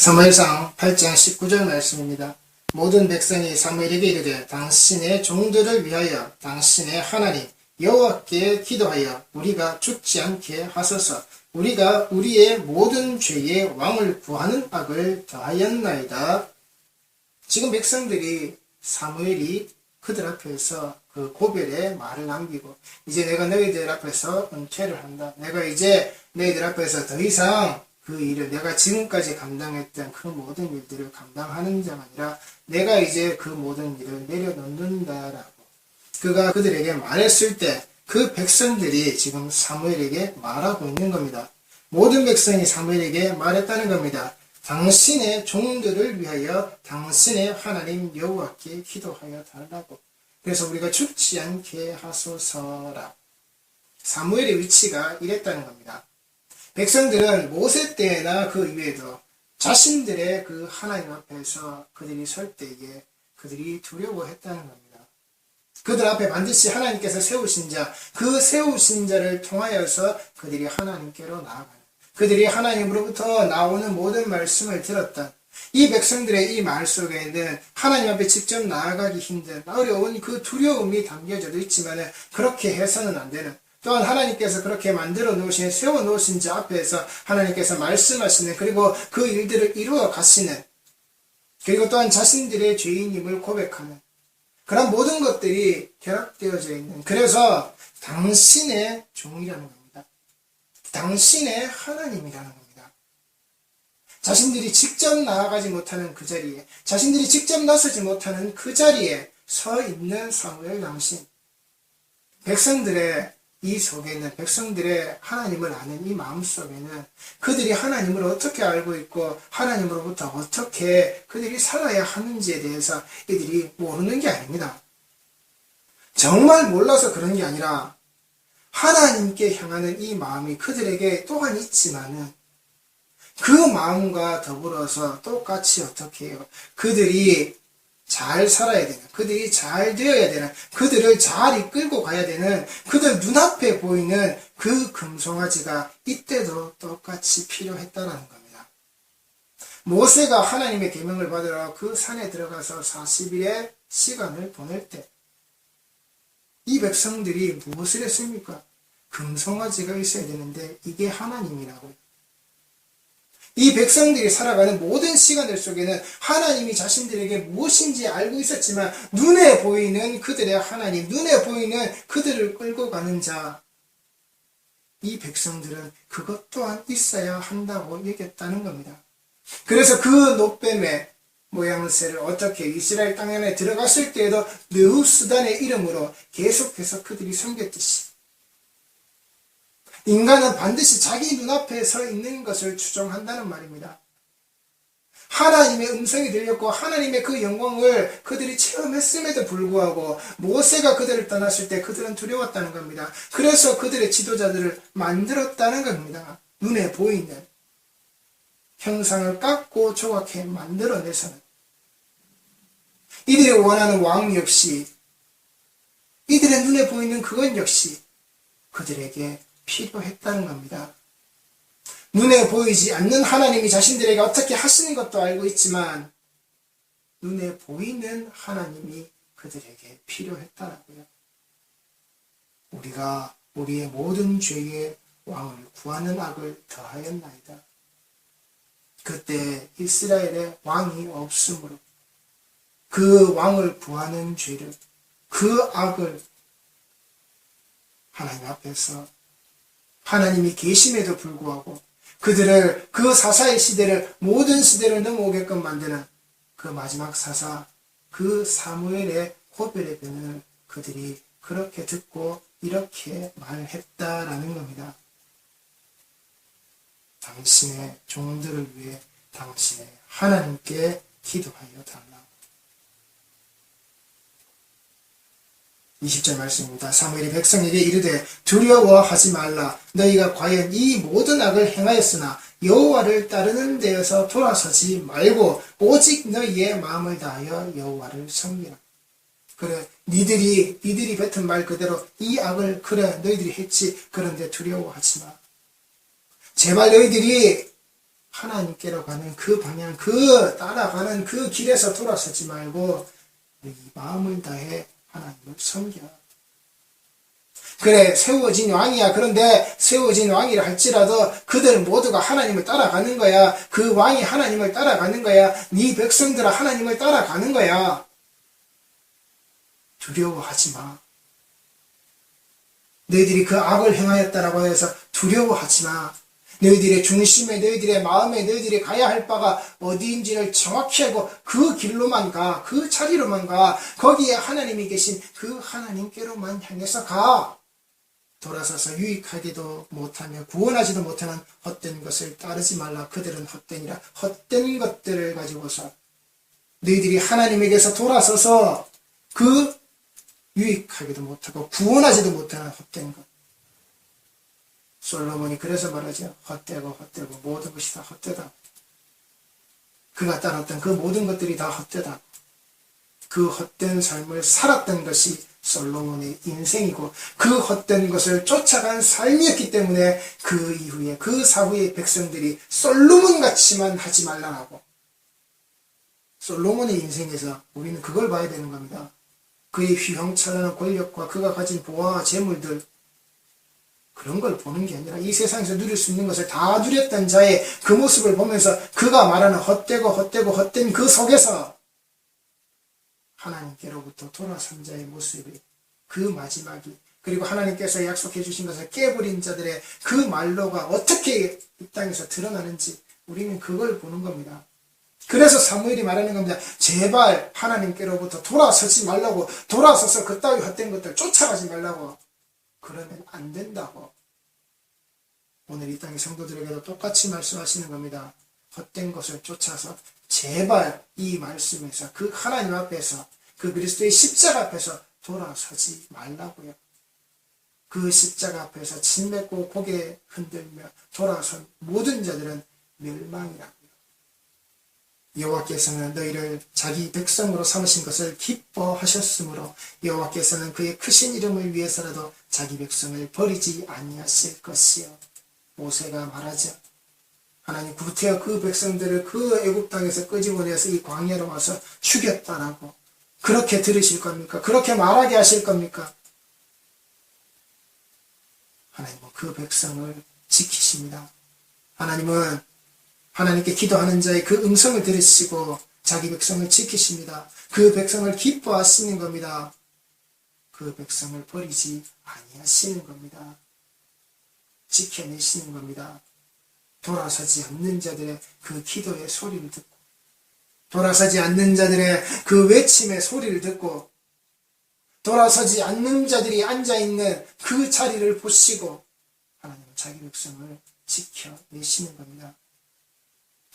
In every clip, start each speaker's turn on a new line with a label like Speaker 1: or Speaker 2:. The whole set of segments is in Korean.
Speaker 1: 사무엘상 8장 19절 말씀입니다. 모든 백성이 사무엘에게 이르되 당신의 종들을 위하여 당신의 하나님 여호와께 기도하여 우리가 죽지 않게 하소서. 우리가 우리의 모든 죄의 왕을 구하는 악을 더하였나이다. 지금 백성들이 사무엘이 그들 앞에서 그 고별의 말을 남기고, 이제 내가 너희들 앞에서 은퇴를 한다. 내가 이제 너희들 앞에서 더 이상 그 일을, 내가 지금까지 감당했던 그 모든 일들을 감당하는 자가 아니라 내가 이제 그 모든 일을 내려놓는다라고 그가 그들에게 말했을 때 그 백성들이 지금 사무엘에게 말하고 있는 겁니다. 모든 백성이 사무엘에게 말했다는 겁니다. 당신의 종들을 위하여 당신의 하나님 여호와께 기도하여 달라고. 그래서 우리가 죽지 않게 하소서라. 사무엘의 위치가 이랬다는 겁니다. 백성들은 모세 때나 그 이외에도 자신들의 그 하나님 앞에서 그들이 설 때에 그들이 두려워했다는 겁니다. 그들 앞에 반드시 하나님께서 세우신 자, 그 세우신 자를 통하여서 그들이 하나님께로 나아가는, 그들이 하나님으로부터 나오는 모든 말씀을 들었던 이 백성들의 이 말 속에는 하나님 앞에 직접 나아가기 힘든 어려운 그 두려움이 담겨져도 있지만 그렇게 해서는 안 되는, 또한 하나님께서 그렇게 만들어 놓으신, 세워 놓으신 자 앞에서 하나님께서 말씀하시는, 그리고 그 일들을 이루어 가시는, 그리고 또한 자신들의 죄인임을 고백하는 그런 모든 것들이 결합되어져 있는, 그래서 당신의 종이라는 겁니다. 당신의 하나님이라는 겁니다. 자신들이 직접 나아가지 못하는 그 자리에, 자신들이 직접 나서지 못하는 그 자리에 서 있는 사무엘 당신, 백성들의 이 속에는, 백성들의 하나님을 아는 이 마음 속에는 그들이 하나님을 어떻게 알고 있고 하나님으로부터 어떻게 그들이 살아야 하는지에 대해서 이들이 모르는 게 아닙니다. 정말 몰라서 그런 게 아니라 하나님께 향하는 이 마음이 그들에게 또한 있지만은 그 마음과 더불어서 똑같이 어떻게 해요? 그들이 잘 살아야 되는, 그들이 잘 되어야 되는, 그들을 잘 이끌고 가야 되는, 그들 눈앞에 보이는 그 금송아지가 이때도 똑같이 필요했다는 겁니다. 모세가 하나님의 계명을 받으러 그 산에 들어가서 40일의 시간을 보낼 때 이 백성들이 무엇을 했습니까? 금송아지가 있어야 되는데 이게 하나님이라고요. 이 백성들이 살아가는 모든 시간들 속에는 하나님이 자신들에게 무엇인지 알고 있었지만 눈에 보이는 그들의 하나님, 눈에 보이는 그들을 끌고 가는 자, 이 백성들은 그것 또한 있어야 한다고 얘기했다는 겁니다. 그래서 그 노뱀의 모양새를 어떻게 이스라엘 땅 안에 들어갔을 때에도 느후스단의 이름으로 계속해서 그들이 섬겼듯이 인간은 반드시 자기 눈앞에 서 있는 것을 추종한다는 말입니다. 하나님의 음성이 들렸고 하나님의 그 영광을 그들이 체험했음에도 불구하고 모세가 그들을 떠났을 때 그들은 두려웠다는 겁니다. 그래서 그들의 지도자들을 만들었다는 겁니다. 눈에 보이는 형상을 깎고 조각해 만들어내서는 이들이 원하는 왕 역시, 이들의 눈에 보이는 그것 역시 그들에게 필요했다는 겁니다. 눈에 보이지 않는 하나님이 자신들에게 어떻게 하시는 것도 알고 있지만 눈에 보이는 하나님이 그들에게 필요했다라고요. 우리가 우리의 모든 죄의 왕을 구하는 악을 더하였나이다. 그때 이스라엘의 왕이 없으므로 그 왕을 구하는 죄를, 그 악을 하나님 앞에서 하나님이 계심에도 불구하고 그들을, 그 사사의 시대를, 모든 시대를 넘어오게끔 만드는 그 마지막 사사, 그 사무엘의 고별의 변을 그들이 그렇게 듣고 이렇게 말했다라는 겁니다. 당신의 종들을 위해 당신의 하나님께 기도하여 달라. 20절 말씀입니다. 사무엘이 백성에게 이르되 두려워하지 말라. 너희가 과연 이 모든 악을 행하였으나 여호와를 따르는 데에서 돌아서지 말고 오직 너희의 마음을 다하여 여호와를 섬기라. 그래, 니들이 뱉은 말 그대로 이 악을 그래 너희들이 했지. 그런데 두려워하지 마. 제발 너희들이 하나님께로 가는 그 방향, 그 따라가는 그 길에서 돌아서지 말고 이 마음을 다해 하나님을 섬겨. 그래, 세워진 왕이야. 그런데 세워진 왕이라 할지라도 그들 모두가 하나님을 따라가는 거야. 그 왕이 하나님을 따라가는 거야. 네 백성들아 하나님을 따라가는 거야. 두려워하지 마. 너희들이 그 악을 행하였다라고 해서 두려워하지 마. 너희들의 중심에, 너희들의 마음에, 너희들이 가야 할 바가 어디인지를 정확히 알고 그 길로만 가, 그 자리로만 가. 거기에 하나님이 계신 그 하나님께로만 향해서 가. 돌아서서 유익하기도 못하며 구원하지도 못하는 헛된 것을 따르지 말라. 그들은 헛되니라. 헛된 것들을 가지고서 너희들이 하나님에게서 돌아서서 그 유익하기도 못하고 구원하지도 못하는 헛된 것. 솔로몬이 그래서 말하죠. 헛되고 모든 것이 다 헛되다. 그가 따랐던 그 모든 것들이 다 헛되다. 그 헛된 삶을 살았던 것이 솔로몬의 인생이고 그 헛된 것을 쫓아간 삶이었기 때문에 그 이후에 그 사후의 백성들이 솔로몬같이만 하지 말라고. 솔로몬의 인생에서 우리는 그걸 봐야 되는 겁니다. 그의 휘황찬란한 권력과 그가 가진 보화와 재물들, 그런 걸 보는 게 아니라 이 세상에서 누릴 수 있는 것을 다 누렸던 자의 그 모습을 보면서 그가 말하는 헛된 그 속에서 하나님께로부터 돌아선 자의 모습이 그 마지막이, 그리고 하나님께서 약속해 주신 것을 깨버린 자들의 그 말로가 어떻게 이 땅에서 드러나는지 우리는 그걸 보는 겁니다. 그래서 사무엘이 말하는 겁니다. 제발 하나님께로부터 돌아서지 말라고, 돌아서서 그따위 헛된 것들 쫓아가지 말라고. 그러면 안 된다고. 오늘 이 땅의 성도들에게도 똑같이 말씀하시는 겁니다. 헛된 것을 쫓아서 제발 이 말씀에서 그 하나님 앞에서 그 그리스도의 십자가 앞에서 돌아서지 말라고요. 그 십자가 앞에서 침 맺고 고개 흔들며 돌아선 모든 자들은 멸망이라고요. 여호와께서는 너희를 자기 백성으로 삼으신 것을 기뻐하셨으므로 여호와께서는 그의 크신 이름을 위해서라도 자기 백성을 버리지 아니하실 것이요. 모세가 말하죠. 하나님 구태여 그 백성들을 그 애굽 땅에서 끄집어내서 이 광야로 와서 죽였다라고. 그렇게 들으실 겁니까? 그렇게 말하게 하실 겁니까? 하나님은 그 백성을 지키십니다. 하나님은 하나님께 기도하는 자의 그 음성을 들으시고 자기 백성을 지키십니다. 그 백성을 기뻐하시는 겁니다. 그 백성을 버리지 아니하시는 겁니다. 지켜내시는 겁니다. 돌아서지 않는 자들의 그 기도의 소리를 듣고, 돌아서지 않는 자들의 그 외침의 소리를 듣고, 돌아서지 않는 자들이 앉아있는 그 자리를 보시고 하나님은 자기 백성을 지켜내시는 겁니다.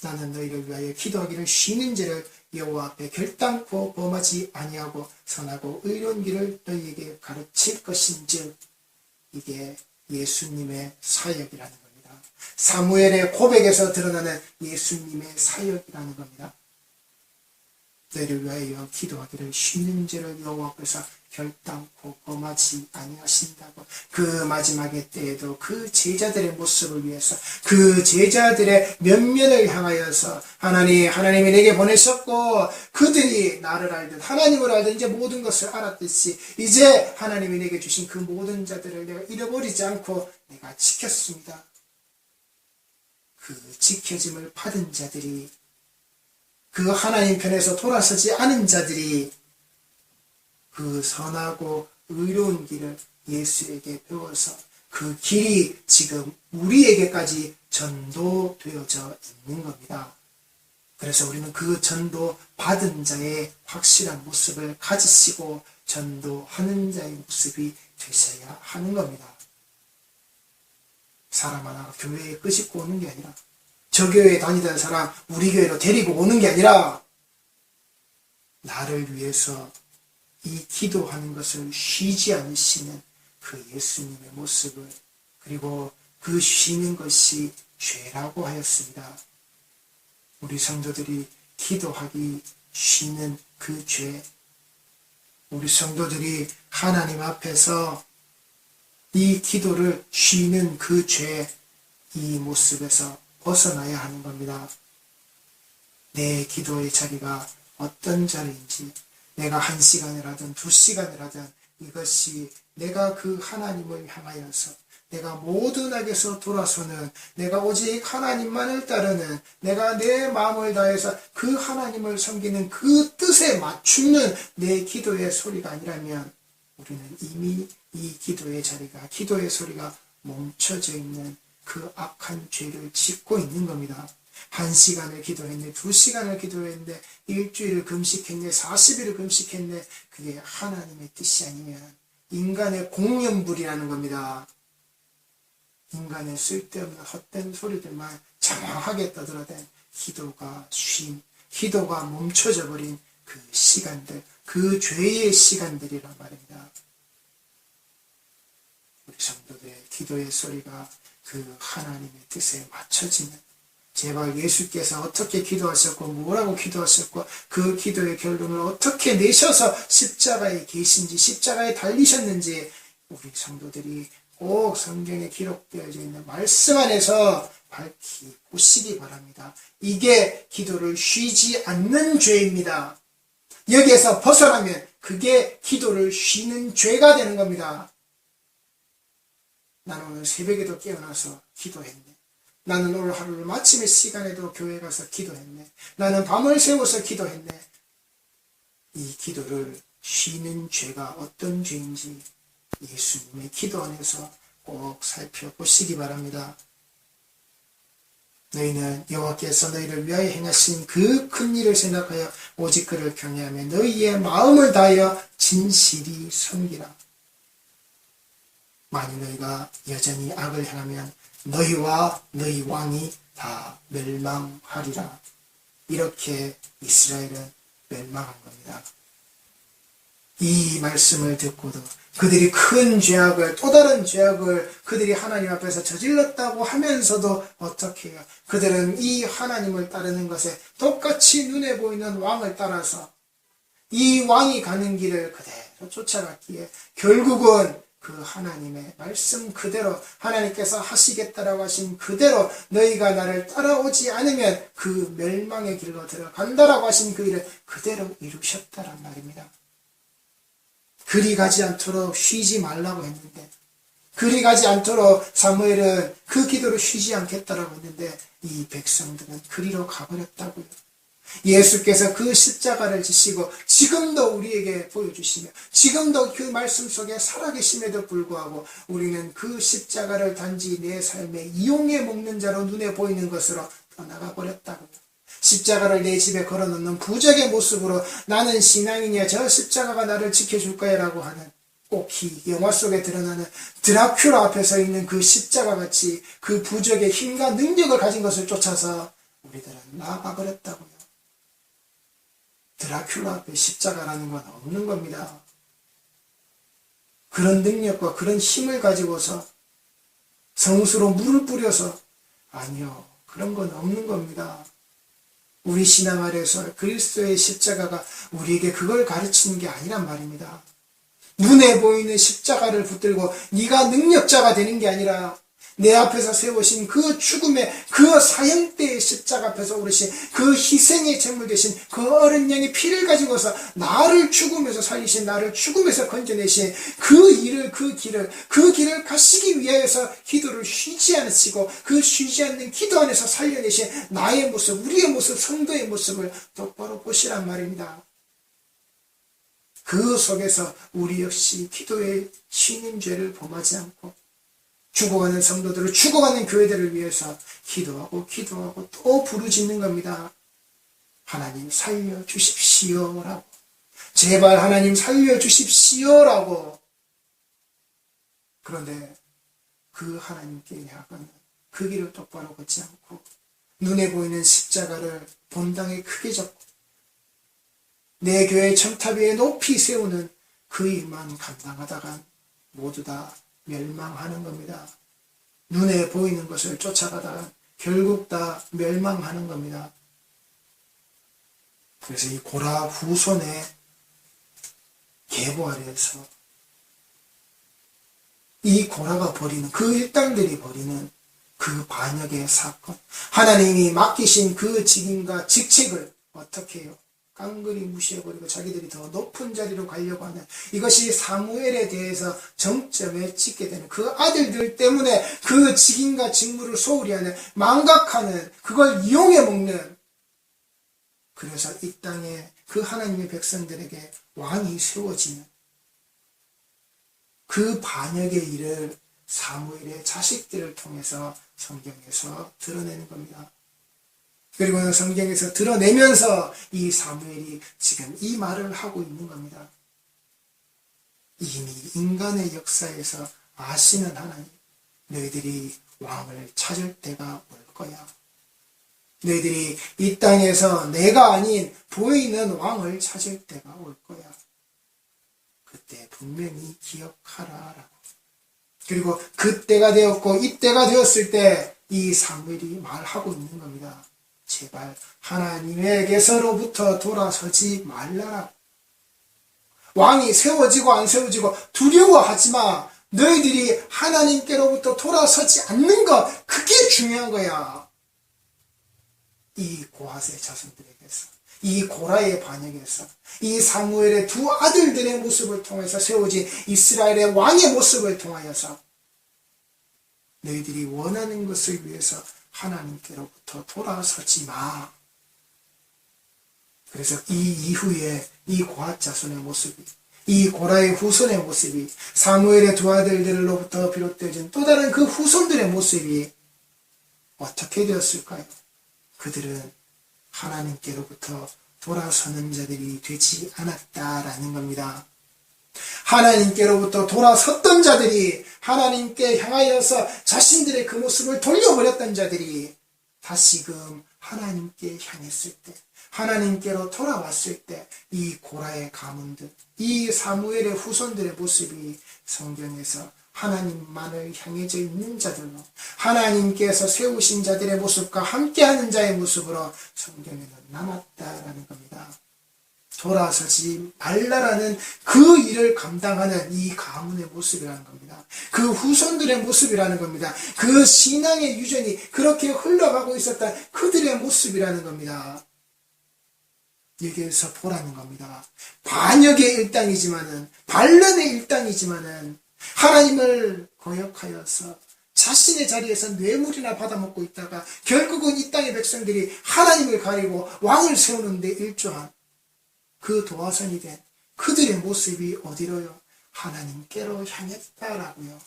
Speaker 1: 나는 너희를 위하여 기도하기를 쉬는 죄를 여호와 앞에 결단코 범하지 아니하고 선하고 의로운 길을 너희에게 가르칠 것인즉. 이게 예수님의 사역이라는 겁니다. 사무엘의 고백에서 드러나는 예수님의 사역이라는 겁니다. 너희를 위하여 기도하기를 쉬는 죄를 여호와 앞에서 결단코 범하지 아니하신다고. 그 마지막의 때에도 그 제자들의 모습을 위해서, 그 제자들의 면면을 향하여서 하나님이 내게 보내셨고 그들이 나를 알듯 하나님을 알듯 이제 모든 것을 알았듯이 이제 하나님이 내게 주신 그 모든 자들을 내가 잃어버리지 않고 내가 지켰습니다. 그 지켜짐을 받은 자들이, 그 하나님 편에서 돌아서지 않은 자들이 그 선하고 의로운 길을 예수에게 배워서 그 길이 지금 우리에게까지 전도되어져 있는 겁니다. 그래서 우리는 그 전도 받은 자의 확실한 모습을 가지시고 전도하는 자의 모습이 되셔야 하는 겁니다. 사람 하나 교회에 끄집고 오는 게 아니라, 저 교회에 다니던 사람 우리 교회로 데리고 오는 게 아니라, 나를 위해서 이 기도하는 것을 쉬지 않으시는 그 예수님의 모습을, 그리고 그 쉬는 것이 죄라고 하였습니다. 우리 성도들이 기도하기 쉬는 그 죄, 우리 성도들이 하나님 앞에서 이 기도를 쉬는 그 죄, 이 모습에서 벗어나야 하는 겁니다. 내 기도의 자리가 어떤 자리인지, 내가 1시간을 하든 2시간을 하든 이것이 내가 그 하나님을 향하여서 내가 모든 악에서 돌아서는, 내가 오직 하나님만을 따르는, 내가 내 마음을 다해서 그 하나님을 섬기는 그 뜻에 맞추는 내 기도의 소리가 아니라면 우리는 이미 이 기도의 자리가, 기도의 소리가 멈춰져 있는 그 악한 죄를 짓고 있는 겁니다. 1시간을 기도했네, 2시간을 기도했네, 일주일을 금식했네, 40일을 금식했네. 그게 하나님의 뜻이 아니면 인간의 공연불이라는 겁니다. 인간의 쓸데없는 헛된 소리들만 장황하게 떠들어댄 기도가 멈춰져 버린 그 시간들, 그 죄의 시간들이란 말입니다. 우리 성도들의 기도의 소리가 그 하나님의 뜻에 맞춰지는, 제발 예수께서 어떻게 기도하셨고 뭐라고 기도하셨고 그 기도의 결론을 어떻게 내셔서 십자가에 계신지, 십자가에 달리셨는지 우리 성도들이 꼭 성경에 기록되어져 있는 말씀 안에서 밝히 보시기 바랍니다. 이게 기도를 쉬지 않는 죄입니다. 여기에서 벗어나면 그게 기도를 쉬는 죄가 되는 겁니다. 나는 오늘 새벽에도 깨어나서 기도했네. 나는 오늘 하루를 마침의 시간에도 교회 가서 기도했네. 나는 밤을 새워서 기도했네. 이 기도를 쉬는 죄가 어떤 죄인지 예수님의 기도 안에서 꼭 살펴보시기 바랍니다. 너희는 여호와께서 너희를 위하여 행하신 그 큰 일을 생각하여 오직 그를 경외하며 너희의 마음을 다하여 진실이 섬기라. 만일 너희가 여전히 악을 행하면 너희와 너희 왕이 다 멸망하리라. 이렇게 이스라엘은 멸망한 겁니다. 이 말씀을 듣고도 그들이 큰 죄악을, 또 다른 죄악을 그들이 하나님 앞에서 저질렀다고 하면서도 어떻게 해요? 그들은 이 하나님을 따르는 것에 똑같이 눈에 보이는 왕을 따라서 이 왕이 가는 길을 그대로 쫓아갔기에 결국은 그 하나님의 말씀 그대로, 하나님께서 하시겠다라고 하신 그대로 너희가 나를 따라오지 않으면 그 멸망의 길로 들어간다라고 하신 그 일을 그대로 이루셨다란 말입니다. 그리 가지 않도록 쉬지 말라고 했는데, 그리 가지 않도록 사무엘은 그 기도를 쉬지 않겠다라고 했는데 이 백성들은 그리로 가버렸다고요. 예수께서 그 십자가를 지시고 지금도 우리에게 보여주시며 지금도 그 말씀 속에 살아계심에도 불구하고 우리는 그 십자가를 단지 내 삶에 이용해 먹는 자로 눈에 보이는 것으로 떠나가 버렸다고요. 십자가를 내 집에 걸어놓는 부적의 모습으로 나는 신앙이냐, 저 십자가가 나를 지켜줄 거야 라고 하는, 꼭 이 영화 속에 드러나는 드라큘라 앞에 서 있는 그 십자가 같이 그 부적의 힘과 능력을 가진 것을 쫓아서 우리들은 나아가 버렸다고요. 드라큘라 앞에 십자가라는 건 없는 겁니다. 그런 능력과 그런 힘을 가지고서 성수로 물을 뿌려서, 아니요, 그런 건 없는 겁니다. 우리 신앙 아래서 그리스도의 십자가가 우리에게 그걸 가르치는 게 아니란 말입니다. 눈에 보이는 십자가를 붙들고 네가 능력자가 되는 게 아니라 내 앞에서 세우신 그 죽음의 그 사형대의 십자가 앞에서 오르신 그 희생의 제물 되신 그 어린 양의 피를 가지고서 나를 죽음에서 살리신, 나를 죽음에서 건져내신 그 일을, 그 길을 가시기 위하여서 기도를 쉬지 않으시고 그 쉬지 않는 기도 안에서 살려내신 나의 모습, 우리의 모습, 성도의 모습을 똑바로 보시란 말입니다. 그 속에서 우리 역시 기도의 쉬는 죄를 범하지 않고 죽어가는 성도들을, 죽어가는 교회들을 위해서 기도하고 또 부르짖는 겁니다. 하나님 살려주십시오라고, 제발 하나님 살려주십시오라고. 그런데 그 하나님께 향하는 그 길을 똑바로 걷지 않고 눈에 보이는 십자가를 본당에 크게 잡고 내 교회 첨탑 위에 높이 세우는 그 일만 감당하다간 모두 다 멸망하는 겁니다. 눈에 보이는 것을 쫓아가다가 결국 다 멸망하는 겁니다. 그래서 이 고라 후손의 계보 아래에서 이 고라가 버리는, 그 일당들이 버리는 그 반역의 사건, 하나님이 맡기신 그 직임과 직책을 어떻게 해요? 깡그리 무시해버리고 자기들이 더 높은 자리로 가려고 하는, 이것이 사무엘에 대해서 정점에 찍게 되는, 그 아들들 때문에 그 직임과 직무를 소홀히 하는, 망각하는, 그걸 이용해 먹는, 그래서 이 땅에 그 하나님의 백성들에게 왕이 세워지는 그 반역의 일을 사무엘의 자식들을 통해서 성경에서 드러내는 겁니다. 그리고 성경에서 드러내면서 이 사무엘이 지금 이 말을 하고 있는 겁니다. 이미 인간의 역사에서 아시는 하나님, 너희들이 왕을 찾을 때가 올 거야. 너희들이 이 땅에서 내가 아닌 보이는 왕을 찾을 때가 올 거야. 그때 분명히 기억하라라고. 그리고 그때가 되었고 이때가 되었을 때 이 사무엘이 말하고 있는 겁니다. 제발 하나님에게서로부터 돌아서지 말라라. 왕이 세워지고 안 세워지고 두려워하지 마. 너희들이 하나님께로부터 돌아서지 않는 것, 그게 중요한 거야. 이 고핫의 자손들에게서, 이 고라의 반역에서, 이 사무엘의 두 아들들의 모습을 통해서 세워진 이스라엘의 왕의 모습을 통하여서 너희들이 원하는 것을 위해서 하나님께로부터 돌아서지 마. 그래서 이 이후에 이 고핫 자손의 모습이, 이 고라의 후손의 모습이, 사무엘의 두 아들들로부터 비롯되어진 또 다른 그 후손들의 모습이 어떻게 되었을까요? 그들은 하나님께로부터 돌아서는 자들이 되지 않았다라는 겁니다. 하나님께로부터 돌아섰던 자들이, 하나님께 향하여서 자신들의 그 모습을 돌려버렸던 자들이 다시금 하나님께 향했을 때, 하나님께로 돌아왔을 때 이 고라의 가문들, 이 사무엘의 후손들의 모습이 성경에서 하나님만을 향해져 있는 자들로, 하나님께서 세우신 자들의 모습과 함께하는 자의 모습으로 성경에는 남았다라는 겁니다. 돌아서지 말라라는 그 일을 감당하는 이 가문의 모습이라는 겁니다. 그 후손들의 모습이라는 겁니다. 그 신앙의 유전이 그렇게 흘러가고 있었던 그들의 모습이라는 겁니다. 여기에서 보라는 겁니다. 반역의 일당이지만은, 반란의 일당이지만은 하나님을 거역하여서 자신의 자리에서 뇌물이나 받아먹고 있다가 결국은 이 땅의 백성들이 하나님을 가리고 왕을 세우는 데 일조한 그 도화선이 된 그들의 모습이 어디로요? 하나님께로 향했다라고요.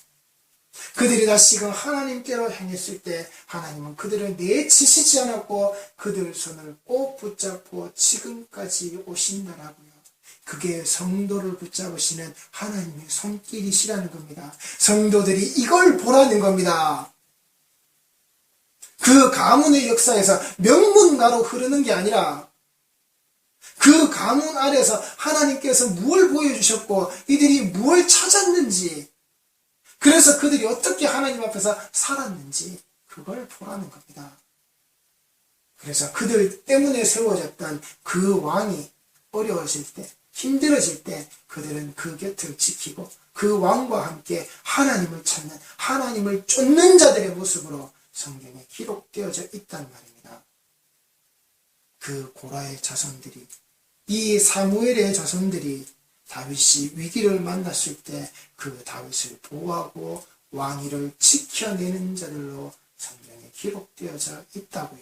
Speaker 1: 그들이 다시금 하나님께로 향했을 때 하나님은 그들을 내치시지 않았고 그들 손을 꼭 붙잡고 지금까지 오신다라고요. 그게 성도를 붙잡으시는 하나님의 손길이시라는 겁니다. 성도들이 이걸 보라는 겁니다. 그 가문의 역사에서 명문가로 흐르는 게 아니라 그 가문 아래서 하나님께서 무엇을 보여주셨고 이들이 무엇을 찾았는지, 그래서 그들이 어떻게 하나님 앞에서 살았는지 그걸 보라는 겁니다. 그래서 그들 때문에 세워졌던 그 왕이 어려워질 때, 힘들어질 때 그들은 그 곁을 지키고 그 왕과 함께 하나님을 찾는, 하나님을 쫓는 자들의 모습으로 성경에 기록되어져 있단 말입니다. 그 고라의 자손들이, 이 사무엘의 자손들이 다윗이 위기를 만났을 때 그 다윗을 보호하고 왕위를 지켜내는 자들로 성경에 기록되어져 있다고요.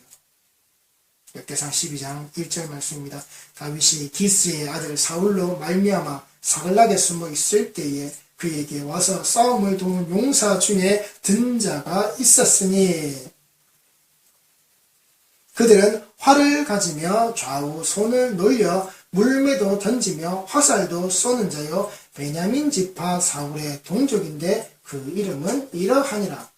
Speaker 1: 역대상 12장 1절 말씀입니다. 다윗이 기스의 아들 사울로 말미암아 사글락에 숨어 있을 때에 그에게 와서 싸움을 도운 용사 중에 든 자가 있었으니 그들은 활을 가지며 좌우 손을 놀려 물매도 던지며 화살도 쏘는 자요 베냐민 지파 사울의 동족인데 그 이름은 이러하니라.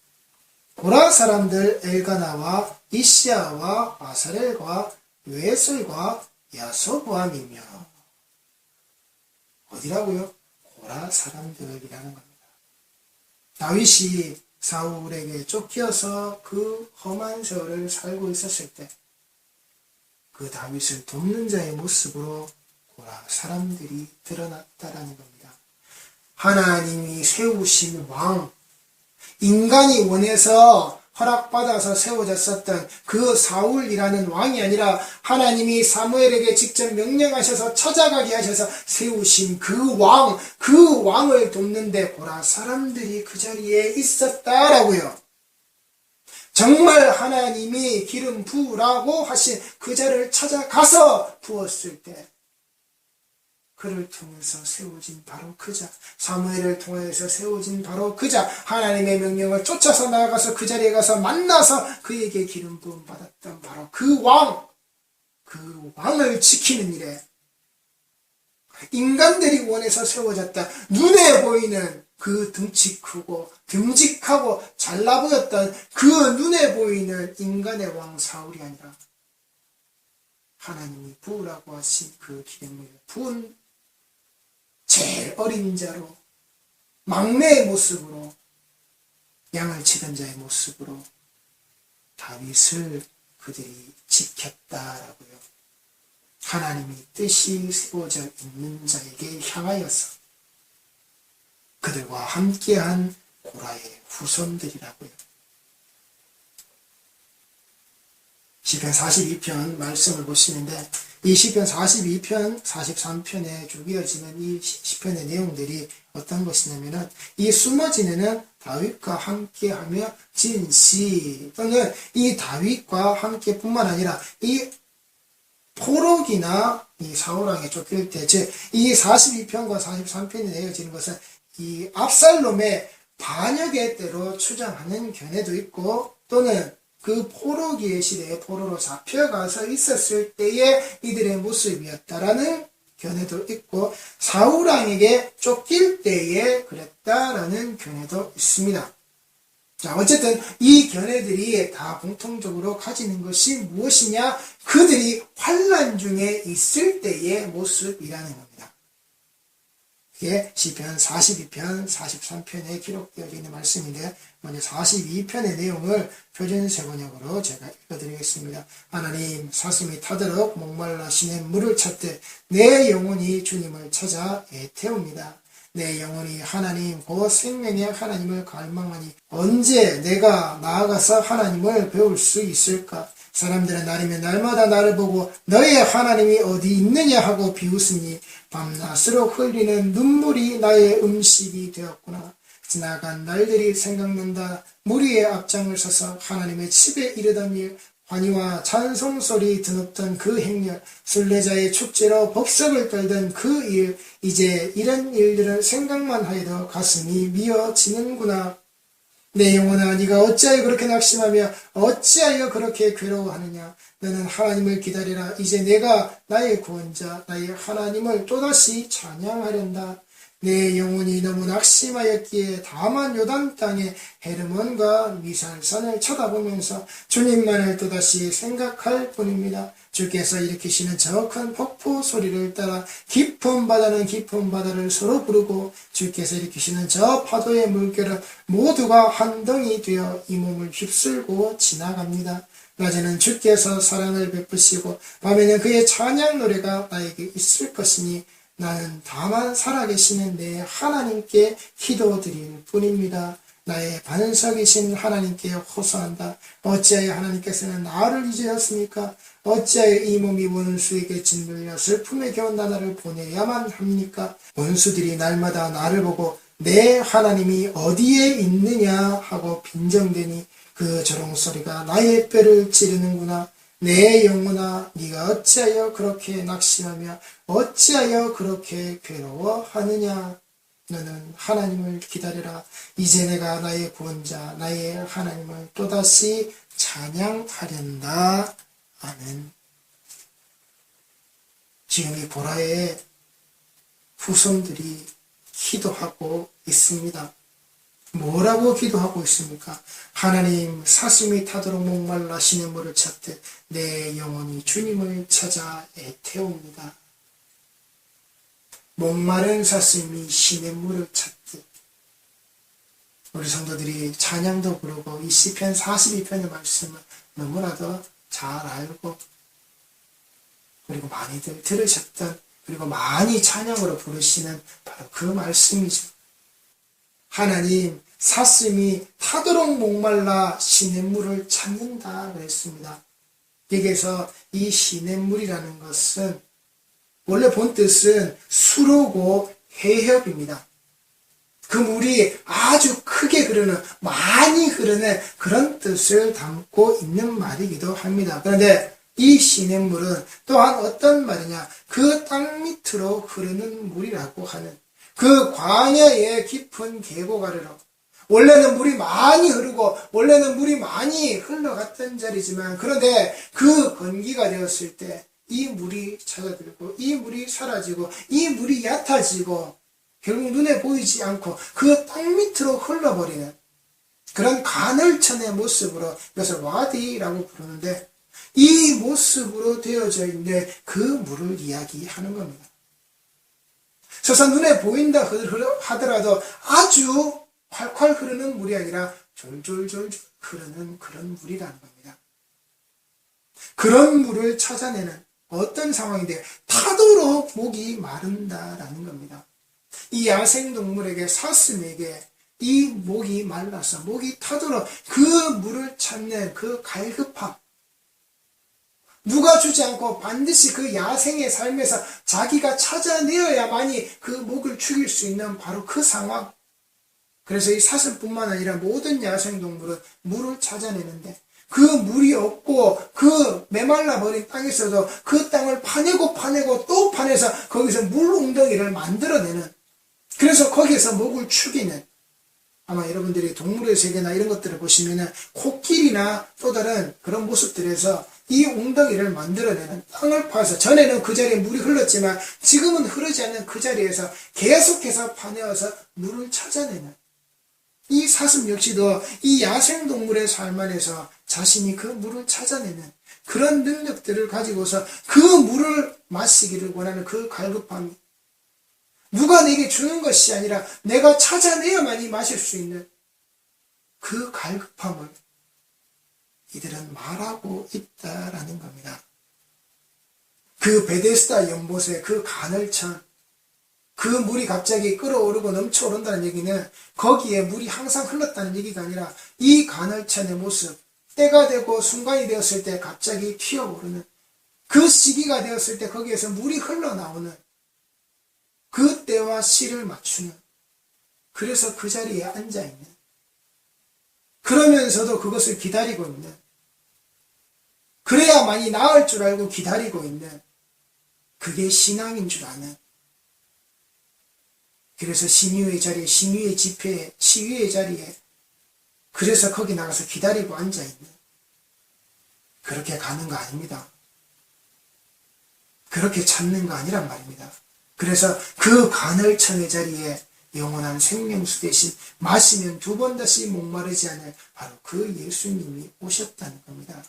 Speaker 1: 고라 사람들 엘가나와 이시야와 아사렐과 웨슬과 야소보암이며, 어디라고요? 고라 사람들이라는 겁니다. 다윗이 사울에게 쫓겨서 그 험한 세월을 살고 있었을 때 그 다윗을 돕는 자의 모습으로 고라 사람들이 드러났다라는 겁니다. 하나님이 세우신 왕, 인간이 원해서 허락받아서 세워졌었던 그 사울이라는 왕이 아니라 하나님이 사무엘에게 직접 명령하셔서 찾아가게 하셔서 세우신 그 왕을 돕는데 보라 사람들이 그 자리에 있었다라고요. 정말 하나님이 기름 부으라고 하신 그 자리를 찾아가서 부었을 때 그를 통해서 세워진 바로 그자, 사무엘을 통해서 세워진 바로 그자, 하나님의 명령을 쫓아서 나아가서 그 자리에 가서 만나서 그에게 기름 부음 받았던 바로 그 왕을 지키는 일에 인간들이 원해서 세워졌다. 눈에 보이는 그 등치 크고 듬직하고 잘나 보였던 그 눈에 보이는 인간의 왕 사울이 아니라 하나님이 부으라고 하신 그 기름을 부은 제일 어린 자로 막내의 모습으로 양을 치던 자의 모습으로 다윗을 그들이 지켰다라고요. 하나님이 뜻이 세워져 있는 자에게 향하여서 그들과 함께한 고라의 후손들이라고요. 시편 42편 말씀을 보시는데 이 시편 42편, 43편에 쭉 이어지는 이 시편의 내용들이 어떤 것이냐면은 이 숨어 지내는 다윗과 함께하며 진시 또는 이 다윗과 함께뿐만 아니라 이 포록이나 이 사울왕에 쫓길 때, 즉 이 42편과 43편이 내어지는 것은 이 압살롬의 반역의 때로 추정하는 견해도 있고 또는 그 포로기의 시대에 포로로 잡혀가서 있었을 때의 이들의 모습이었다라는 견해도 있고 사울왕에게 쫓길 때에 그랬다라는 견해도 있습니다. 자, 어쨌든 이 견해들이 다 공통적으로 가지는 것이 무엇이냐? 그들이 환난 중에 있을 때의 모습이라는 겁니다. 이게 시편 42편, 43편에 기록되어 있는 말씀인데 먼저 42편의 내용을 표준세번역으로 제가 읽어드리겠습니다. 하나님, 사슴이 타도록 목말라 시내 물을 찾되 내 영혼이 주님을 찾아 애태웁니다. 내 영혼이 하나님 곧 생명의 하나님을 갈망하니 언제 내가 나아가서 하나님을 배울 수 있을까? 사람들은 날이면 날마다 나를 보고 너의 하나님이 어디 있느냐 하고 비웃으니 밤낮으로 흘리는 눈물이 나의 음식이 되었구나. 지나간 날들이 생각난다. 무리의 앞장을 서서 하나님의 집에 이르던 일, 환희와 찬송소리 드높던 그 행렬, 순례자의 축제로 법석을 떨던 그 일, 이제 이런 일들을 생각만 하여도 가슴이 미어지는구나. 내 영혼아, 네가 어찌하여 그렇게 낙심하며 어찌하여 그렇게 괴로워하느냐. 너는 하나님을 기다리라. 이제 내가 나의 구원자 나의 하나님을 또다시 찬양하련다. 내 영혼이 너무 낙심하였기에 다만 요단 땅의 헤르몬과 미살산을 쳐다보면서 주님만을 또다시 생각할 뿐입니다. 주께서 일으키시는 저 큰 폭포 소리를 따라 깊은 바다는 깊은 바다를 서로 부르고 주께서 일으키시는 저 파도의 물결은 모두가 한 덩이 되어 이 몸을 휩쓸고 지나갑니다. 낮에는 주께서 사랑을 베푸시고 밤에는 그의 찬양 노래가 나에게 있을 것이니 나는 다만 살아계시는 내 하나님께 기도드릴 뿐입니다. 나의 반석이신 하나님께 호소한다. 어찌하여 하나님께서는 나를 잊으셨습니까? 어찌하여 이 몸이 원수에게 짓눌려 슬픔의 겨운 나날을 보내야만 합니까? 원수들이 날마다 나를 보고 내 하나님이 어디에 있느냐 하고 빈정대니 그 조롱소리가 나의 뼈를 찌르는구나. 내 영혼아, 네가 어찌하여 그렇게 낙심하며 어찌하여 그렇게 괴로워하느냐. 너는 하나님을 기다려라. 이제 내가 나의 구원자 나의 하나님을 또다시 찬양하련다. 아멘. 지금 이 보라의 후손들이 기도하고 있습니다. 뭐라고 기도하고 있습니까? 하나님, 사슴이 타도록 목말라 시냇물을 찾듯 내 영혼이 주님을 찾아 애태웁니다. 목마른 사슴이 시냇물을 찾듯 우리 성도들이 찬양도 부르고 이 시편 42편의 말씀을 너무나도 잘 알고 그리고 많이들 들으셨던 그리고 많이 찬양으로 부르시는 바로 그 말씀이죠. 하나님, 사슴이 타도록 목말라 시냇물을 찾는다 그랬습니다. 여기에서 이 시냇물이라는 것은 원래 본 뜻은 수로고 해협입니다. 그 물이 아주 크게 흐르는, 많이 흐르는 그런 뜻을 담고 있는 말이기도 합니다. 그런데 이 시냇물은 또한 어떤 말이냐, 그 땅 밑으로 흐르는 물이라고 하는, 그 광야의 깊은 계곡 아래로 원래는 물이 많이 흐르고 원래는 물이 많이 흘러갔던 자리지만, 그런데 그 건기가 되었을 때 이 물이 찾아들고 이 물이 사라지고 이 물이 얕아지고 결국 눈에 보이지 않고 그 땅 밑으로 흘러버리는 그런 가늘천의 모습으로, 이것을 와디라고 부르는데, 이 모습으로 되어져 있는 그 물을 이야기하는 겁니다. 서서 눈에 보인다 하더라도 아주 콸콸 흐르는 물이 아니라 졸졸졸 흐르는 그런 물이라는 겁니다. 그런 물을 찾아내는 어떤 상황인데 타도록 목이 마른다라는 겁니다. 이 야생동물에게, 사슴에게 이 목이 말라서 목이 타도록 그 물을 찾는 그 갈급함, 누가 주지 않고 반드시 그 야생의 삶에서 자기가 찾아내어야만이 그 목을 죽일 수 있는 바로 그 상황. 그래서 이 사슴뿐만 아니라 모든 야생동물은 물을 찾아내는데, 그 물이 없고 그 메말라 버린 땅에서도 그 땅을 파내고 또 파내서 거기서 물 웅덩이를 만들어내는, 그래서 거기에서 목을 축이는, 아마 여러분들이 동물의 세계나 이런 것들을 보시면은 코끼리나 또 다른 그런 모습들에서 이 웅덩이를 만들어내는, 땅을 파서, 전에는 그 자리에 물이 흘렀지만 지금은 흐르지 않는 그 자리에서 계속해서 파내어서 물을 찾아내는, 이 사슴 역시도 이 야생동물의 삶 안에서 자신이 그 물을 찾아내는 그런 능력들을 가지고서 그 물을 마시기를 원하는 그 갈급함이, 누가 내게 주는 것이 아니라 내가 찾아내야만이 마실 수 있는 그 갈급함을 이들은 말하고 있다라는 겁니다. 그 베데스다 연못의 그 가늘천, 그 물이 갑자기 끓어오르고 넘쳐오른다는 얘기는 거기에 물이 항상 흘렀다는 얘기가 아니라 이 가늘천의 모습, 때가 되고 순간이 되었을 때 갑자기 튀어오르는, 그 시기가 되었을 때 거기에서 물이 흘러나오는 그 때와 시를 맞추는, 그래서 그 자리에 앉아있는, 그러면서도 그것을 기다리고 있는, 그래야만이 나을 줄 알고 기다리고 있는, 그게 신앙인 줄 아는, 그래서 신유의 자리에, 신유의 집회에, 시위의 자리에, 그래서 거기 나가서 기다리고 앉아있는, 그렇게 가는 거 아닙니다. 그렇게 찾는 거 아니란 말입니다. 그래서 그 가늘천의 자리에 영원한 생명수 대신 마시면 두 번 다시 목마르지 않을 바로 그 예수님이 오셨다는 겁니다.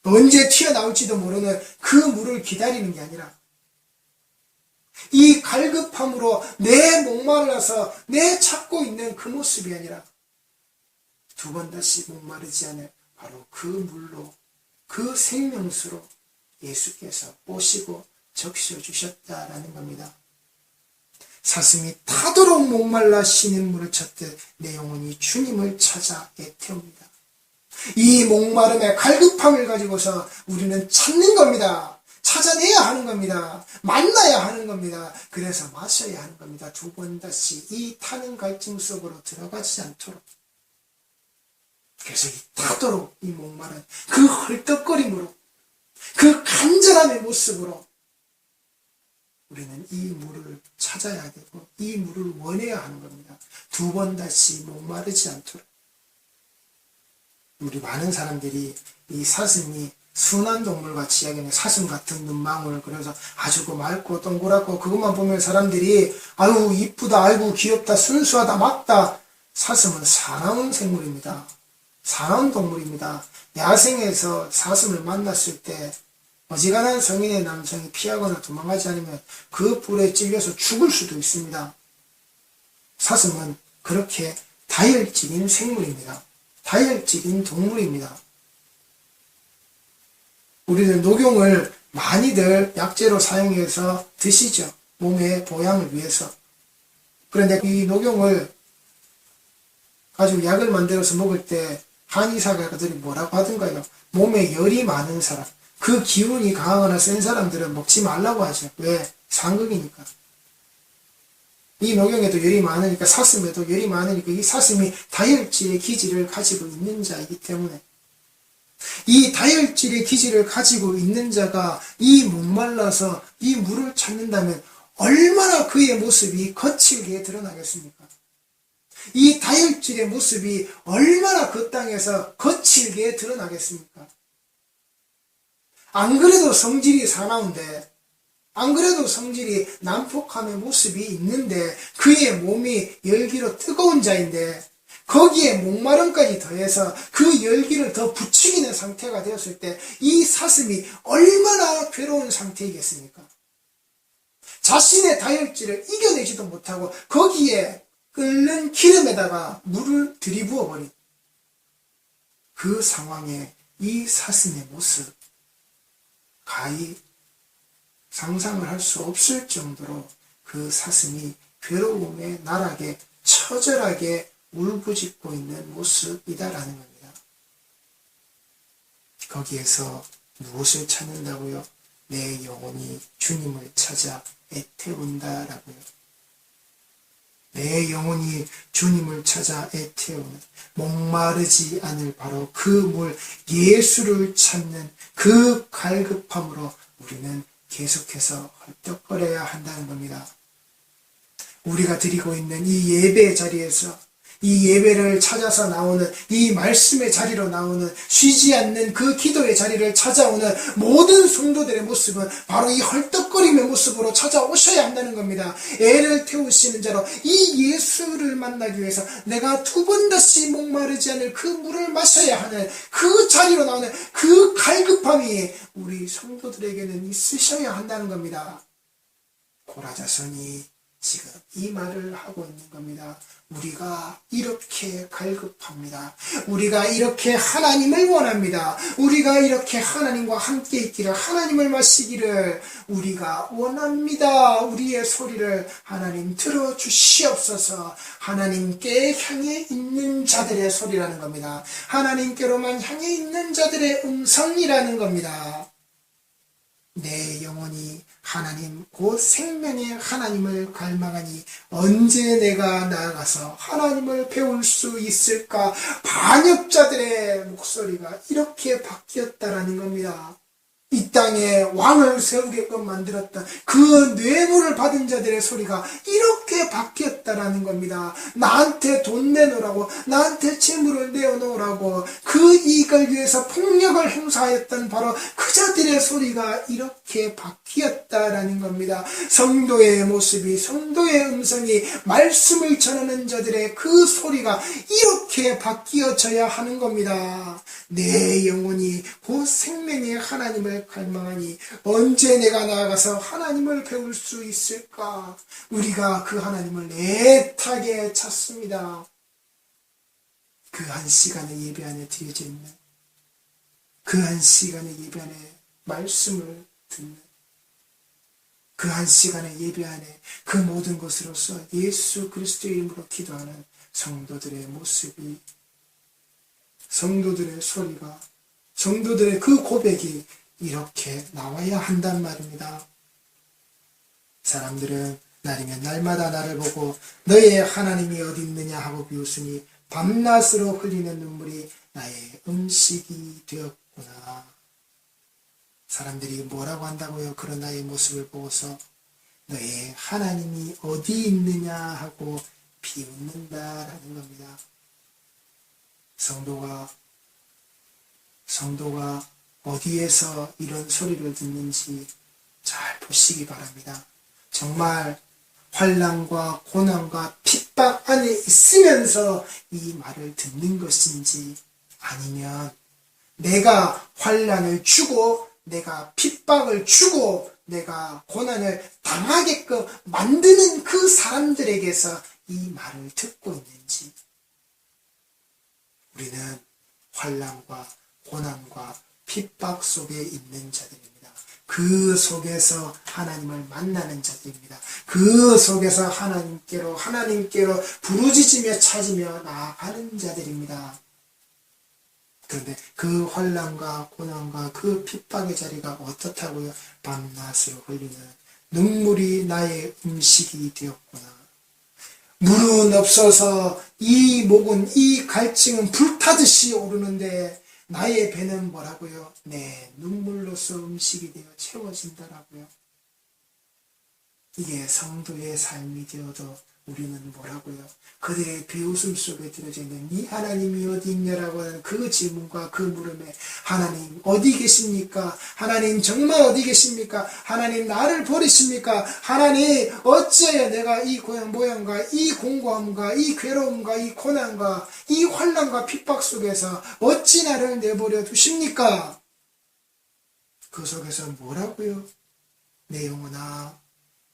Speaker 1: 언제 튀어나올지도 모르는 그 물을 기다리는 게 아니라, 이 갈급함으로 내 목말라서 내 찾고 있는 그 모습이 아니라 두 번 다시 목마르지 않을 바로 그 물로, 그 생명수로 예수께서 오시고 적셔주셨다라는 겁니다. 사슴이 타도록 목말라 시냇물을 찾듯 내 영혼이 주님을 찾아 애태웁니다. 이 목마름의 갈급함을 가지고서 우리는 찾는 겁니다. 찾아내야 하는 겁니다. 만나야 하는 겁니다. 그래서 마셔야 하는 겁니다. 두 번 다시 이 타는 갈증 속으로 들어가지 않도록. 그래서 이 타도록 이 목마른 그 헐떡거림으로, 그 간절함의 모습으로 우리는 이 물을 찾아야 되고 이 물을 원해야 하는 겁니다. 두 번 다시 목마르지 않도록. 우리 많은 사람들이 이 사슴이 순한 동물같이 이야기하는, 사슴 같은 눈망울, 그래서 아주 맑고 동그랗고 그것만 보면 사람들이 아유 이쁘다, 아이고 귀엽다, 순수하다, 맑다. 사슴은 사나운 생물입니다. 사나운 동물입니다. 야생에서 사슴을 만났을 때 어지간한 성인의 남성이 피하거나 도망가지 않으면 그 불에 찔려서 죽을 수도 있습니다. 사슴은 그렇게 다혈질인 생물입니다. 다혈질인 동물입니다. 우리는 녹용을 많이들 약재로 사용해서 드시죠. 몸의 보양을 위해서. 그런데 이 녹용을 가지고 약을 만들어서 먹을 때 한의사가들이 뭐라고 하던가요? 몸에 열이 많은 사람, 그 기운이 강하거나 센 사람들은 먹지 말라고 하죠. 왜? 상극이니까. 이 녹용에도 열이 많으니까, 사슴에도 열이 많으니까 이 사슴이 다혈질의 기질을 가지고 있는 자이기 때문에 이 다혈질의 기질을 가지고 있는 자가 이 목말라서 이 물을 찾는다면 얼마나 그의 모습이 거칠게 드러나겠습니까? 이 다혈질의 모습이 얼마나 그 땅에서 거칠게 드러나겠습니까? 안 그래도 성질이 사나운데, 안 그래도 성질이 난폭함의 모습이 있는데, 그의 몸이 열기로 뜨거운 자인데, 거기에 목마름까지 더해서 그 열기를 더 부추기는 상태가 되었을 때, 이 사슴이 얼마나 괴로운 상태이겠습니까? 자신의 다혈질을 이겨내지도 못하고, 거기에 끓는 기름에다가 물을 들이부어버린 그 상황에 이 사슴의 모습, 가히 상상을 할 수 없을 정도로 그 사슴이 괴로움의 나락에 처절하게 울부짖고 있는 모습이다라는 겁니다. 거기에서 무엇을 찾는다고요? 내 영혼이 주님을 찾아 애태운다라고요. 내 영혼이 주님을 찾아 애태우는 목마르지 않을 바로 그 물 예수를 찾는 그 갈급함으로 우리는 계속해서 헐떡거려야 한다는 겁니다. 우리가 드리고 있는 이 예배 자리에서 이 예배를 찾아서 나오는 이 말씀의 자리로 나오는 쉬지 않는 그 기도의 자리를 찾아오는 모든 성도들의 모습은 바로 이 헐떡거림의 모습으로 찾아오셔야 한다는 겁니다. 애를 태우시는 자로 이 예수를 만나기 위해서 내가 두 번 다시 목마르지 않을 그 물을 마셔야 하는 그 자리로 나오는 그 갈급함이 우리 성도들에게는 있으셔야 한다는 겁니다. 고라자손이 지금 이 말을 하고 있는 겁니다. 우리가 이렇게 갈급합니다. 우리가 이렇게 하나님을 원합니다. 우리가 이렇게 하나님과 함께 있기를, 하나님을 마시기를 우리가 원합니다. 우리의 소리를 하나님 들어주시옵소서. 하나님께 향해 있는 자들의 소리라는 겁니다. 하나님께로만 향해 있는 자들의 음성이라는 겁니다. 내 영혼이 하나님 곧 생명의 하나님을 갈망하니 언제 내가 나아가서 하나님을 배울 수 있을까? 반역자들의 목소리가 이렇게 바뀌었다라는 겁니다. 이 땅에 왕을 세우게끔 만들었던 그 뇌물을 받은 자들의 소리가 이렇게 바뀌었다라는 겁니다. 나한테 돈 내놓으라고, 나한테 재물을 내어놓으라고 그 이익을 위해서 폭력을 행사했던 바로 그 자들의 소리가 이렇게 바뀌었다라는 겁니다. 성도의 모습이, 성도의 음성이, 말씀을 전하는 자들의 그 소리가 이렇게 바뀌어져야 하는 겁니다. 내 영혼이 곧 생명의 하나님을 갈망하니 언제 내가 나아가서 하나님을 배울 수 있을까? 우리가 그 하나님을 애타게 찾습니다. 그 한 시간의 예배 안에 드려져 있는, 그 한 시간의 예배 안에 말씀을 듣는, 그 한 시간의 예배 안에 그 모든 것으로서 예수 그리스도의 이름으로 기도하는 성도들의 모습이, 성도들의 소리가, 성도들의 그 고백이 이렇게 나와야 한단 말입니다. 사람들은 날이면 날마다 나를 보고 너의 하나님이 어디 있느냐 하고 비웃으니 밤낮으로 흘리는 눈물이 나의 음식이 되었구나. 사람들이 뭐라고 한다고요? 그런 나의 모습을 보고서 너의 하나님이 어디 있느냐 하고 비웃는다라는 겁니다. 성도가 어디에서 이런 소리를 듣는지 잘 보시기 바랍니다. 정말 환난과 고난과 핍박 안에 있으면서 이 말을 듣는 것인지, 아니면 내가 환난을 주고 내가 핍박을 주고 내가 고난을 당하게끔 만드는 그 사람들에게서 이 말을 듣고 있는지. 우리는 환난과 고난과 핍박 속에 있는 자들입니다. 그 속에서 하나님을 만나는 자들입니다. 그 속에서 하나님께로 부르짖으며 찾으며 나아가는 자들입니다. 그런데 그 환난과 고난과 그 핍박의 자리가 어떻다고요? 밤낮으로 흘리는 눈물이 나의 음식이 되었구나. 물은 없어서 이 목은, 이 갈증은 불타듯이 오르는데 나의 배는 뭐라고요? 내 눈물로서 음식이 되어 채워진다라고요. 이게 성도의 삶이 되어도 우리는 뭐라고요? 그들의 비웃음 속에 들어져 있는 이 하나님이 어디 있냐라고 하는 그 질문과 그 물음에 하나님 어디 계십니까? 하나님 정말 어디 계십니까? 하나님 나를 버리십니까? 하나님 어찌하여 내가 이 고향 모양과 이 공고함과 이 괴로움과 이 고난과 이 환난과 핍박 속에서 어찌 나를 내버려 두십니까? 그 속에서 뭐라고요? 내 영혼아,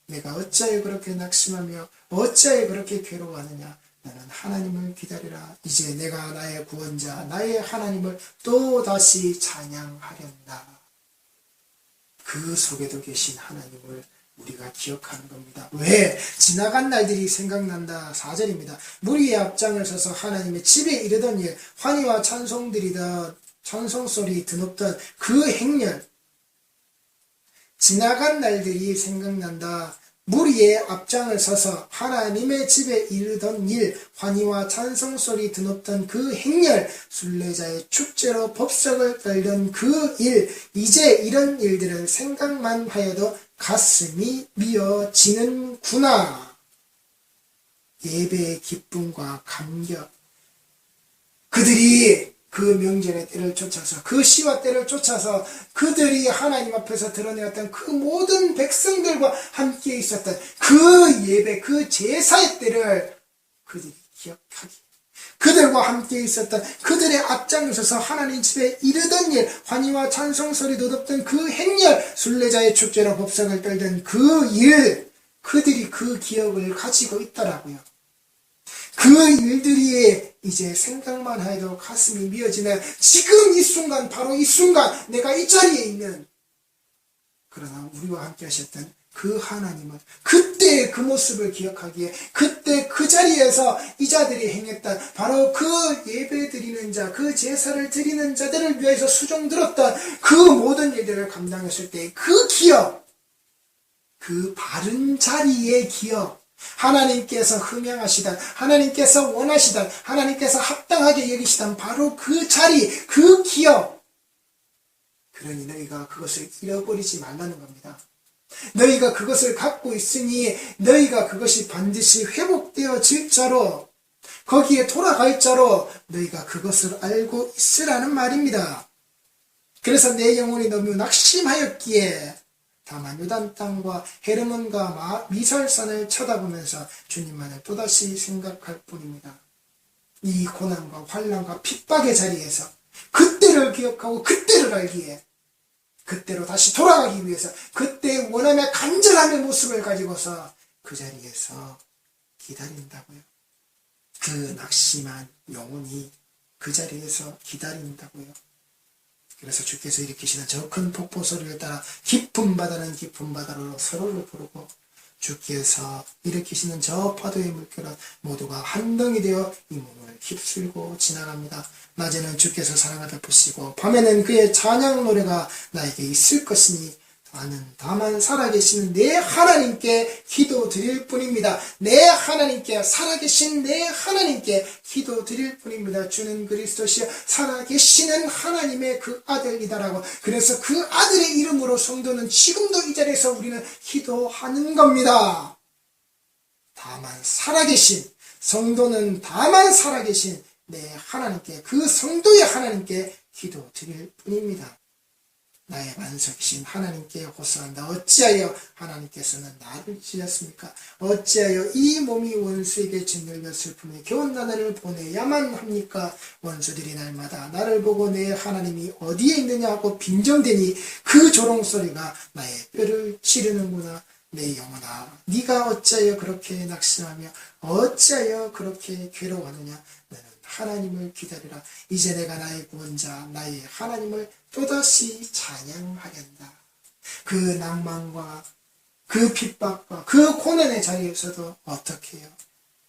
Speaker 1: 내가 어찌하여 그렇게 낙심하며 어찌하여 그렇게 괴로워하느냐? 나는 하나님을 기다리라. 이제 내가 나의 구원자, 나의 하나님을 또다시 찬양하련다. 그 속에도 계신 하나님을 우리가 기억하는 겁니다. 왜? 지나간 날들이 생각난다. 4절입니다. 무리의 앞장을 서서 하나님의 집에 이르던 일, 환희와 찬송드리던 찬송소리 드높던 그 행렬, 지나간 날들이 생각난다. 무리의 앞장을 서서 하나님의 집에 이르던 일, 환희와 찬송소리 드높던 그 행렬, 순례자의 축제로 법석을 떨던 그 일, 이제 이런 일들을 생각만 하여도 가슴이 미어지는구나. 예배의 기쁨과 감격, 그들이 그 명절의 때를 쫓아서, 그 시와 때를 쫓아서 그들이 하나님 앞에서 드러내었던 그 모든 백성들과 함께 있었던 그 예배, 그 제사의 때를 그들이 기억하기, 그들과 함께 있었던, 그들의 앞장에 서서 하나님 집에 이르던 일, 환희와 찬송소리 돋았던 그 행렬, 순례자의 축제로 법석을 떨던 그 일, 그들이 그 기억을 가지고 있더라고요. 그 일들이 이제 생각만 해도 가슴이 미어지는 지금 이 순간, 바로 이 순간 내가 이 자리에 있는, 그러나 우리와 함께 하셨던 그 하나님은 그때 그 모습을 기억하기에, 그때 그 자리에서 이 자들이 행했던 바로 그 예배 드리는 자, 그 제사를 드리는 자들을 위해서 수종 들었던 그 모든 일들을 감당했을 때 그 기억, 그 바른 자리의 기억, 하나님께서 흥행하시던, 하나님께서 원하시던, 하나님께서 합당하게 여기시던 바로 그 자리, 그 기억, 그러니 너희가 그것을 잃어버리지 말라는 겁니다. 너희가 그것을 갖고 있으니 너희가 그것이 반드시 회복되어질 자로, 거기에 돌아갈 자로 너희가 그것을 알고 있으라는 말입니다. 그래서 내 영혼이 너무 낙심하였기에 다만 유단 땅과 헤르몬과 미살산을 쳐다보면서 주님만을 또다시 생각할 뿐입니다. 이 고난과 환난과 핍박의 자리에서 그때를 기억하고 그때를 알기에, 그때로 다시 돌아가기 위해서 그때의 원함의 간절함의 모습을 가지고서 그 자리에서 기다린다고요. 그 낙심한 영혼이 그 자리에서 기다린다고요. 그래서 주께서 일으키시는 저 큰 폭포 소리를 따라 깊은 바다는 깊은 바다로 서로를 부르고, 주께서 일으키시는 저 파도의 물결은 모두가 한 덩이 되어 이 몸을 휩쓸고 지나갑니다. 낮에는 주께서 사랑을 베푸시고 밤에는 그의 찬양 노래가 나에게 있을 것이니 나는 다만 살아계신 내 하나님께 기도드릴 뿐입니다. 내 하나님께, 살아계신 내 하나님께 기도드릴 뿐입니다. 주는 그리스도시여 살아계시는 하나님의 그 아들이다라고. 그래서 그 아들의 이름으로 성도는 지금도 이 자리에서 우리는 기도하는 겁니다. 다만 살아계신, 성도는 다만 살아계신 내 하나님께, 그 성도의 하나님께 기도드릴 뿐입니다. 나의 만석이신 하나님께 호소한다. 어찌하여 하나님께서는 나를 찢었습니까? 어찌하여 이 몸이 원수에게 짓눌려 슬픔에 겨운 나날을 보내야만 합니까? 원수들이 날마다 나를 보고 내 하나님이 어디에 있느냐 하고 빈정대니 그 조롱소리가 나의 뼈를 찌르는구나. 내 영혼아, 네가 어찌하여 그렇게 낙심하며 어찌하여 그렇게 괴로워하느냐? 너는 하나님을 기다리라. 이제 내가 나의 구원자, 나의 하나님을 또다시 찬양하련다. 그 낭만과 그 핍박과 그 고난의 자리에서도 어떻게 해요?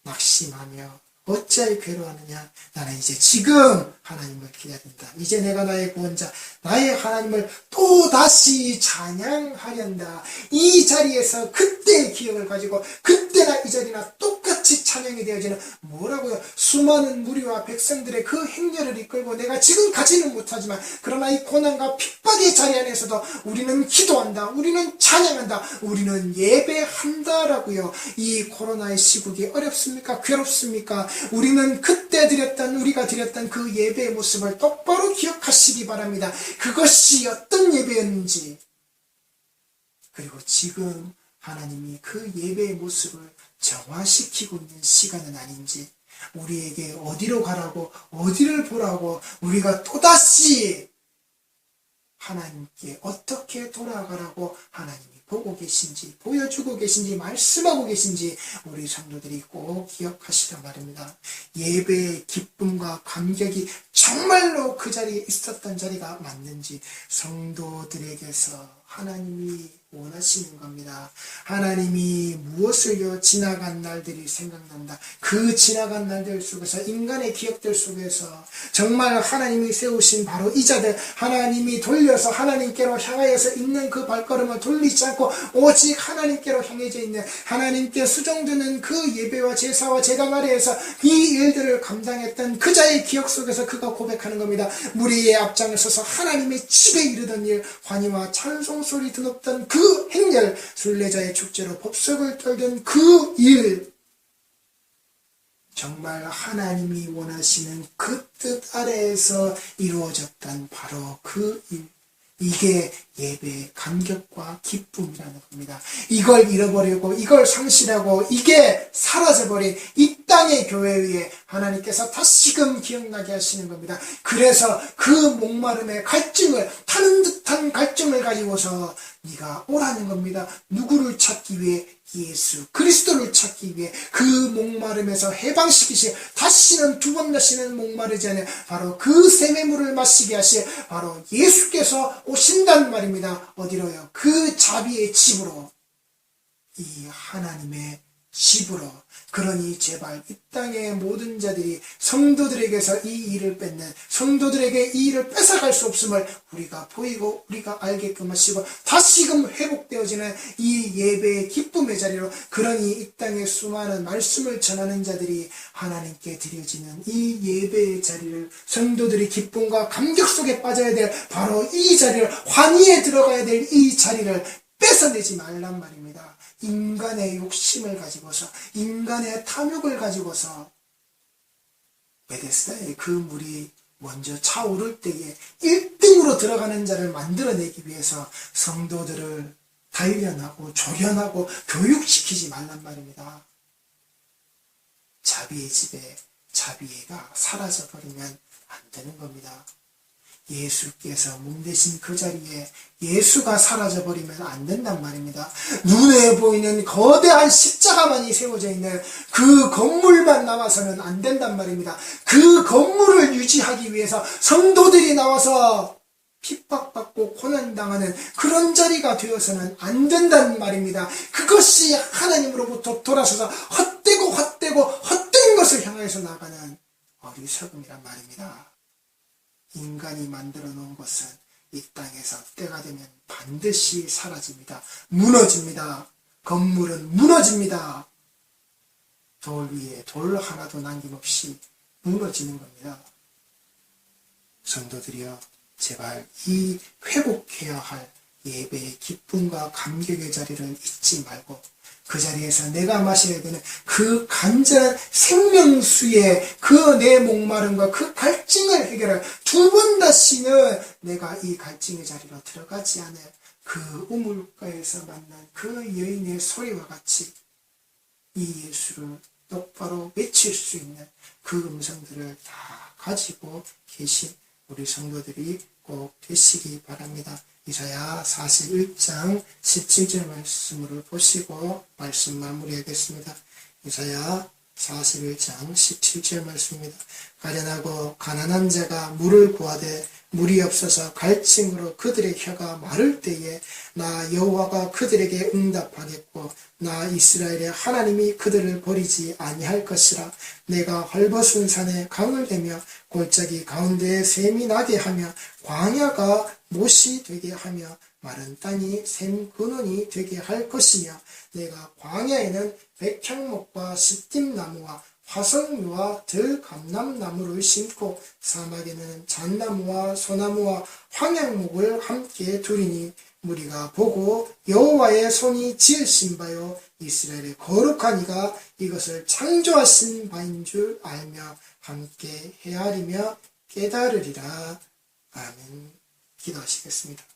Speaker 1: 낙심하며 어찌하여 괴로워하느냐. 나는 이제 지금 하나님을 기다린다. 이제 내가 나의 구원자 나의 하나님을 또다시 찬양하련다. 이 자리에서 그때의 기억을 가지고 그때나 이 자리나 똑같이 찬양이 되어지는, 뭐라고요? 수많은 무리와 백성들의 그 행렬을 이끌고 내가 지금 가지는 못하지만 그러나 이 고난과 핍박의 자리 안에서도 우리는 기도한다. 우리는 찬양한다. 우리는 예배한다라고요. 이 코로나의 시국이 어렵습니까? 괴롭습니까? 우리는 그때 우리가 드렸던 그 예배의 모습을 똑바로 기억하시기 바랍니다. 그것이 어떤 예배였는지, 그리고 지금 하나님이 그 예배의 모습을 정화시키고 있는 시간은 아닌지, 우리에게 어디로 가라고, 어디를 보라고, 우리가 또다시 하나님께 어떻게 돌아가라고 하나님이 보고 계신지, 보여주고 계신지, 말씀하고 계신지 우리 성도들이 꼭 기억하시란 말입니다. 예배의 기쁨과 감격이 정말로 그 자리에 있었던 자리가 맞는지 성도들에게서 하나님이 원하시는 겁니다. 하나님이 무엇을요? 지나간 날들이 생각난다. 그 지나간 날들 속에서, 인간의 기억들 속에서 정말 하나님이 세우신 바로 이 자들, 하나님이 돌려서 하나님께로 향하여서 있는 그 발걸음을 돌리지 않고 오직 하나님께로 향해져 있는, 하나님께 수종드는 그 예배와 제사와 제단 아래에서 이 일들을 감당했던 그 자의 기억 속에서 그가 고백하는 겁니다. 무리의 앞장을 서서 하나님의 집에 이르던 일, 환희와 찬송소리 드높던 그 행렬, 순례자의 축제로 법석을 떨던 그 일, 정말 하나님이 원하시는 그 뜻 아래에서 이루어졌던 바로 그 일, 이게 예배의 감격과 기쁨이라는 겁니다. 이걸 잃어버리고 이걸 상실하고 이게 사라져버린 이 땅의 교회에 하나님께서 다시금 기억나게 하시는 겁니다. 그래서 그 목마름의 갈증을, 타는 듯한 갈증을 가지고서 네가 오라는 겁니다. 누구를 찾기 위해? 예수 그리스도를 찾기 위해. 그 목마름에서 해방시키시, 다시는 두 번 다시는 목마르지 않은 바로 그 샘의 물을 마시게 하실 바로 예수께서 오신단 말입니다. 어디로요? 그 자비의 집으로, 이 하나님의 집으로. 그러니 제발 이 땅의 모든 자들이 성도들에게서 이 일을 뺏는, 성도들에게 이 일을 뺏어갈 수 없음을 우리가 보이고 우리가 알게끔 하시고 다시금 회복되어지는 이 예배의 기쁨의 자리로, 그러니 이 땅의 수많은 말씀을 전하는 자들이 하나님께 드려지는 이 예배의 자리를, 성도들이 기쁨과 감격 속에 빠져야 될 바로 이 자리를, 환희에 들어가야 될 이 자리를 뺏어내지 말란 말입니다. 인간의 욕심을 가지고서, 인간의 탐욕을 가지고서 베데스다의 그 물이 먼저 차오를 때에 1등으로 들어가는 자를 만들어내기 위해서 성도들을 단련하고 조련하고 교육시키지 말란 말입니다. 자비의 집에 자비가 사라져버리면 안 되는 겁니다. 예수께서 몸되신 그 자리에 예수가 사라져버리면 안 된단 말입니다. 눈에 보이는 거대한 십자가만이 세워져 있는 그 건물만 남아서는 안 된단 말입니다. 그 건물을 유지하기 위해서 성도들이 나와서 핍박받고 고난당하는 그런 자리가 되어서는 안 된단 말입니다. 그것이 하나님으로부터 돌아서서 헛되고 헛된 것을 향해서 나가는 어리석음이란 말입니다. 인간이 만들어 놓은 것은 이 땅에서 때가 되면 반드시 사라집니다. 무너집니다. 건물은 무너집니다. 돌 위에 돌 하나도 남김없이 무너지는 겁니다. 성도들이여, 제발 이 회복해야 할 예배의 기쁨과 감격의 자리를 잊지 말고 그 자리에서 내가 마셔야 되는 그 간절한 생명수의 그 내 목마름과 그 갈증을 해결할, 두 번 다시는 내가 이 갈증의 자리로 들어가지 않을 그 우물가에서 만난 그 여인의 소리와 같이 이 예수를 똑바로 외칠 수 있는 그 음성들을 다 가지고 계신 우리 성도들이 꼭 되시기 바랍니다. 이사야 41장 17절 말씀을 보시고 말씀 마무리하겠습니다. 이사야 41장 17절 말씀입니다. 가련하고 가난한 자가 물을 구하되 물이 없어서 갈증으로 그들의 혀가 마를 때에 나 여호와가 그들에게 응답하겠고 나 이스라엘의 하나님이 그들을 버리지 아니할 것이라. 내가 헐벗은 산에 강을 내며 골짜기 가운데에 샘이 나게 하며 광야가 못이 되게 하며 마른 땅이 샘 근원이 되게 할 것이며 내가 광야에는 백향목과 시딤나무와 화석류와 들감람나무를 심고 사막에는 잣나무와 소나무와 황양목을 함께 두리니 무리가 보고 여호와의 손이 지으신 바요 이스라엘의 거룩한 이가 이것을 창조하신 바인 줄 알며 함께 헤아리며 깨달으리라. 아멘. 기도하시겠습니다.